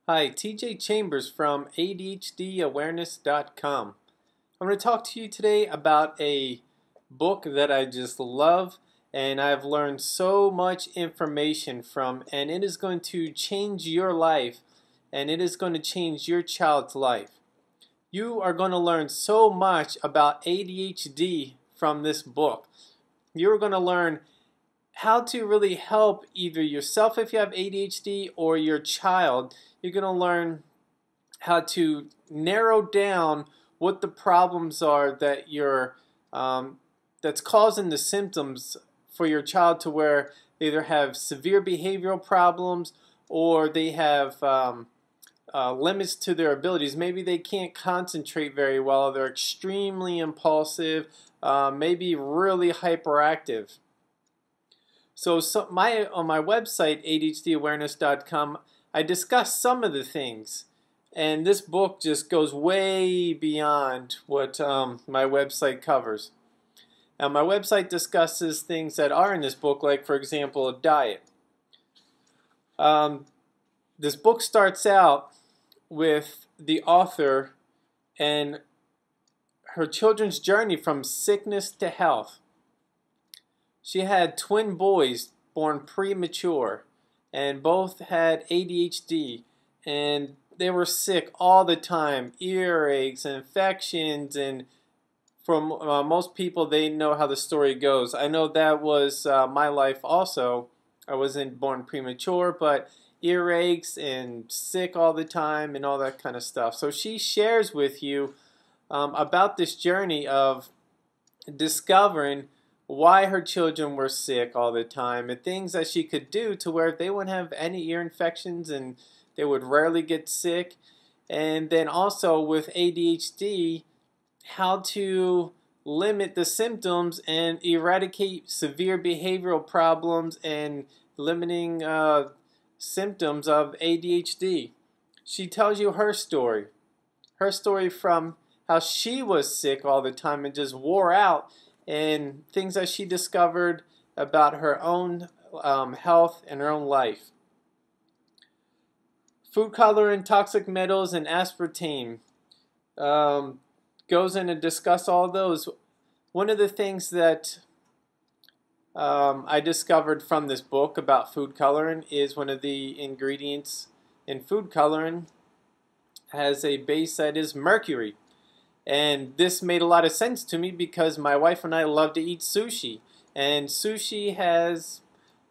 Hi, TJ Chambers from ADHDawareness.com. I'm going to talk to you today about a book that I just love and I've learned so much information from, and it is going to change your life and it is going to change your child's life. You are going to learn so much about ADHD from this book. You're going to learn how to really help either yourself if you have ADHD or your child. You're going to learn how to narrow down what the problems are that that's causing the symptoms for your child, to where they either have severe behavioral problems or they have limits to their abilities. Maybe they can't concentrate very well, they're extremely impulsive, maybe really hyperactive. So on my website, ADHDawareness.com, I discuss some of the things. And this book just goes way beyond what my website covers. Now, my website discusses things that are in this book, like, for example, a diet. This book starts out with the author and her children's journey from sickness to health. She had twin boys born premature, and both had ADHD, and they were sick all the time, earaches, infections, and from most people, they know how the story goes. I know that was my life also. I wasn't born premature, but earaches and sick all the time and all that kind of stuff. So she shares with you about this journey of discovering why her children were sick all the time and things that she could do to where they wouldn't have any ear infections and they would rarely get sick. And then also with ADHD, how to limit the symptoms and eradicate severe behavioral problems and limiting symptoms of ADHD. She tells you her story from how she was sick all the time and just wore out, and things that she discovered about her own health and her own life. Food coloring, toxic metals, and aspartame. Goes in and discuss all those. One of the things that I discovered from this book about food coloring is one of the ingredients in food coloring has a base that is mercury. And this made a lot of sense to me because my wife and I love to eat sushi. And sushi has,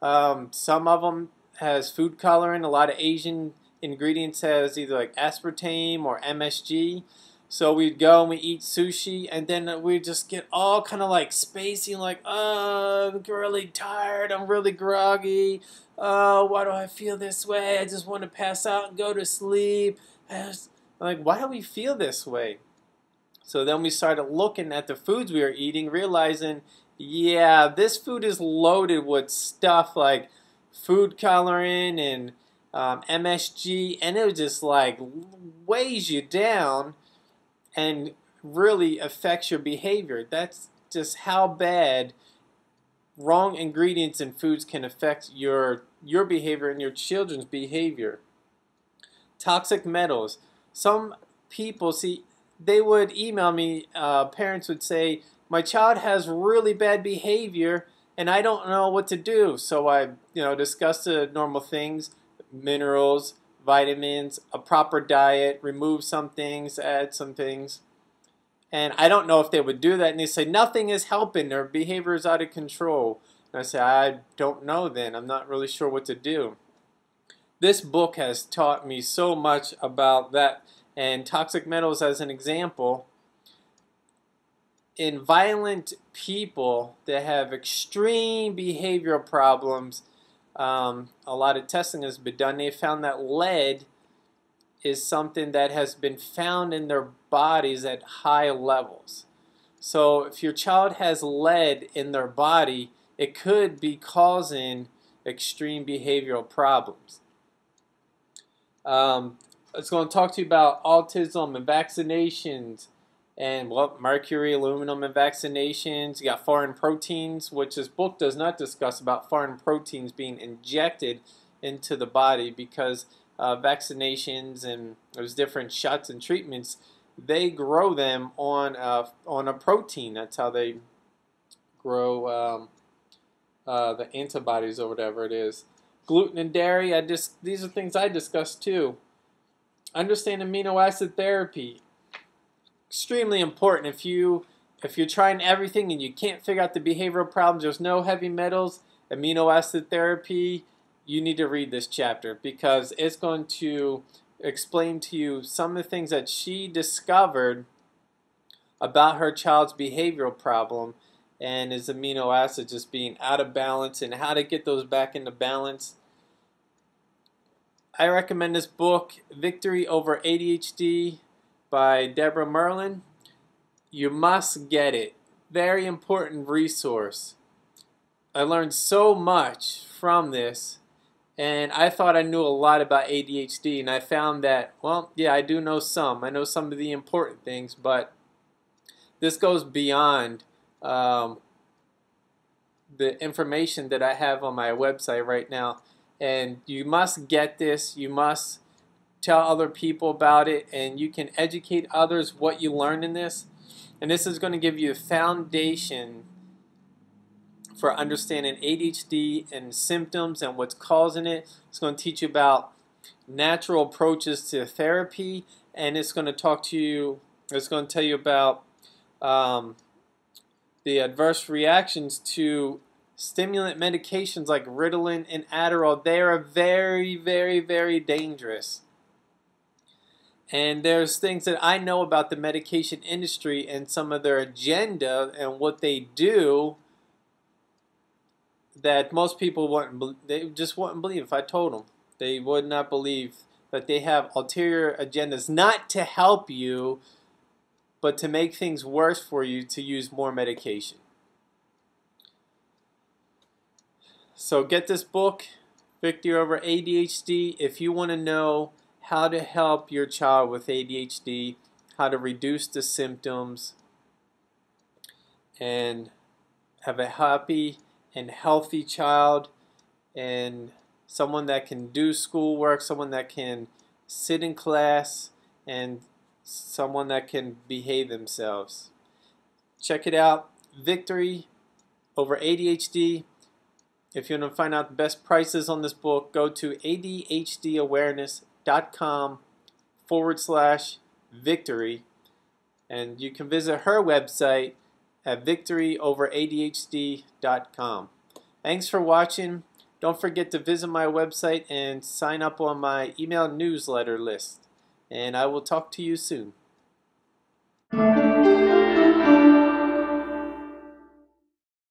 some of them has food coloring. A lot of Asian ingredients has either like aspartame or MSG. So we'd go and we eat sushi, and then we'd just get all kind of like spacey, like, oh, I'm really tired, I'm really groggy, oh, why do I feel this way? I just want to pass out and go to sleep. I'm like, why do we feel this way? So then we started looking at the foods we were eating, realizing, yeah, this food is loaded with stuff like food coloring and MSG, and it just like weighs you down and really affects your behavior. That's just how bad wrong ingredients in foods can affect your behavior and your children's behavior. Toxic metals. Some people, see, they would email me, parents would say, my child has really bad behavior and I don't know what to do. So I discuss the normal things, minerals, vitamins, a proper diet, remove some things, add some things. And I don't know if they would do that. And they say, nothing is helping, their behavior is out of control. And I say, I don't know then. I'm not really sure what to do. This book has taught me so much about that. And toxic metals as an example, in violent people that have extreme behavioral problems, a lot of testing has been done. They found that lead is something that has been found in their bodies at high levels. So if your child has lead in their body, it could be causing extreme behavioral problems. I was going to talk to you about autism and vaccinations, and mercury, aluminum, and vaccinations. You got foreign proteins, which this book does not discuss about foreign proteins being injected into the body because vaccinations and those different shots and treatments, they grow them on a protein. That's how they grow the antibodies or whatever it is. Gluten and dairy, these are things I discussed too. Understand amino acid therapy. Extremely important. If you're trying everything and you can't figure out the behavioral problems, there's no heavy metals, amino acid therapy, you need to read this chapter because it's going to explain to you some of the things that she discovered about her child's behavioral problem and his amino acids just being out of balance and how to get those back into balance. I recommend this book, Victory Over ADHD by Deborah Merlin. You must get it. Very important resource. I learned so much from this, and I thought I knew a lot about ADHD, and I found that, well, yeah, I do know some. I know some of the important things, but this goes beyond the information that I have on my website right now. And you must get this. You must tell other people about it, and you can educate others what you learned in this. And this is going to give you a foundation for understanding ADHD and symptoms and what's causing it. It's going to teach you about natural approaches to therapy, and it's going to talk to you. It's going to tell you about the adverse reactions to stimulant medications like Ritalin and Adderall. They are very, very, very dangerous. And there's things that I know about the medication industry and some of their agenda and what they do that most people they just wouldn't believe if I told them. They would not believe that they have ulterior agendas, not to help you, but to make things worse for you to use more medication. So get this book, Victory Over ADHD, if you want to know how to help your child with ADHD, how to reduce the symptoms, and have a happy and healthy child, and someone that can do schoolwork, someone that can sit in class, and someone that can behave themselves. Check it out, Victory Over ADHD. If you want to find out the best prices on this book, go to adhdawareness.com/victory, and you can visit her website at victoryoveradhd.com. Thanks for watching. Don't forget to visit my website and sign up on my email newsletter list. And I will talk to you soon.